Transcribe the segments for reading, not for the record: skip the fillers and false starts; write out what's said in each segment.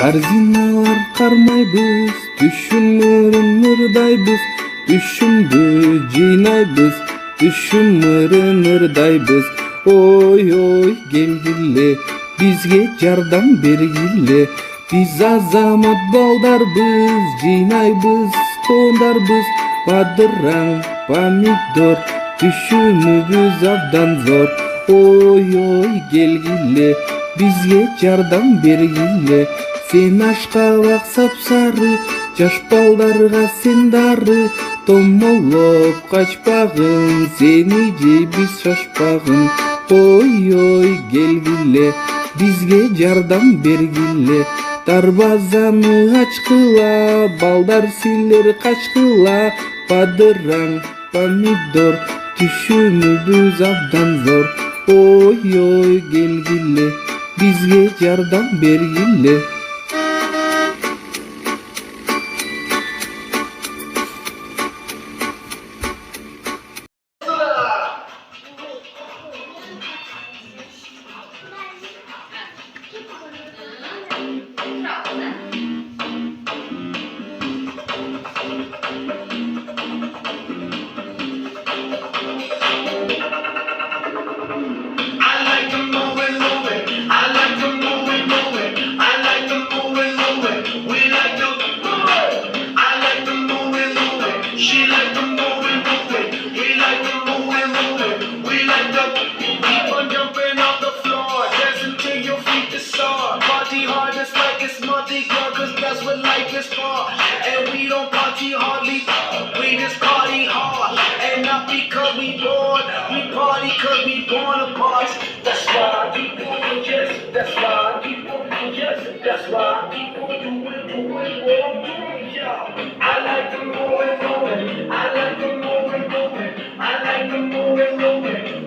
Корзиналар кармайбыз, түшүм ырдайбыз, түшүмдү жыйнайбыз, түшүм ырдайбыз. Ой ой келгиле, бизге жардам бергиле, биз азамат балдарбыз, жыйнайбыз, коондарбыз, бадыраң, помидор, түшүмүбүз абдан зор. Ой ой келгиле, бизге жардам бергиле. Сен ашкабак сапсары, жаш балдарга сен дары, томолоп качпагын, сени жейбиз шашпагын. Ой ой келгиле, бизге жардам бергиле, дарбазаны ачкыла, балдар силер качкыла, бадыраң, помидор, түшүмүбүз абдан зор. Ой ой келгиле, бизге жардам бергиле. That's what life is for. And we don't party hardly, we just party hard. And not because we bored, we party cause we born apart. That's why people yes, that's why people yes, that's why people doing what I'm doing, yeah. I like the moving, I like the moving, I like the moving,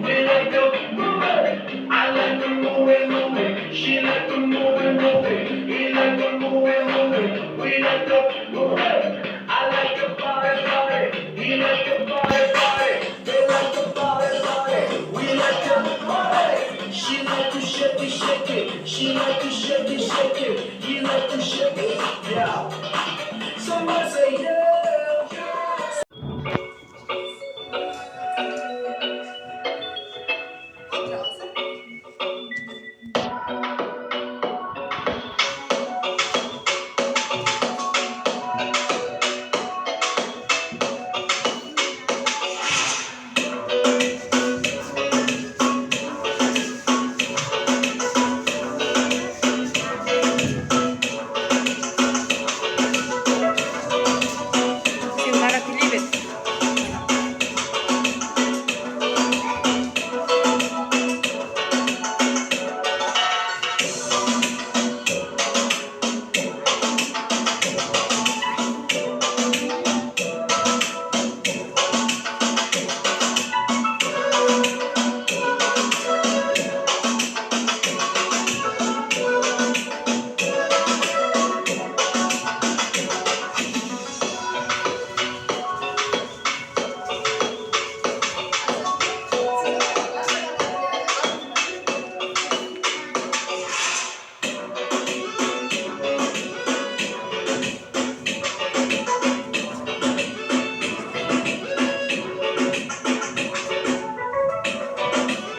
we like the moving. I like the moving, she like the moving, he like the moving, we like the moving.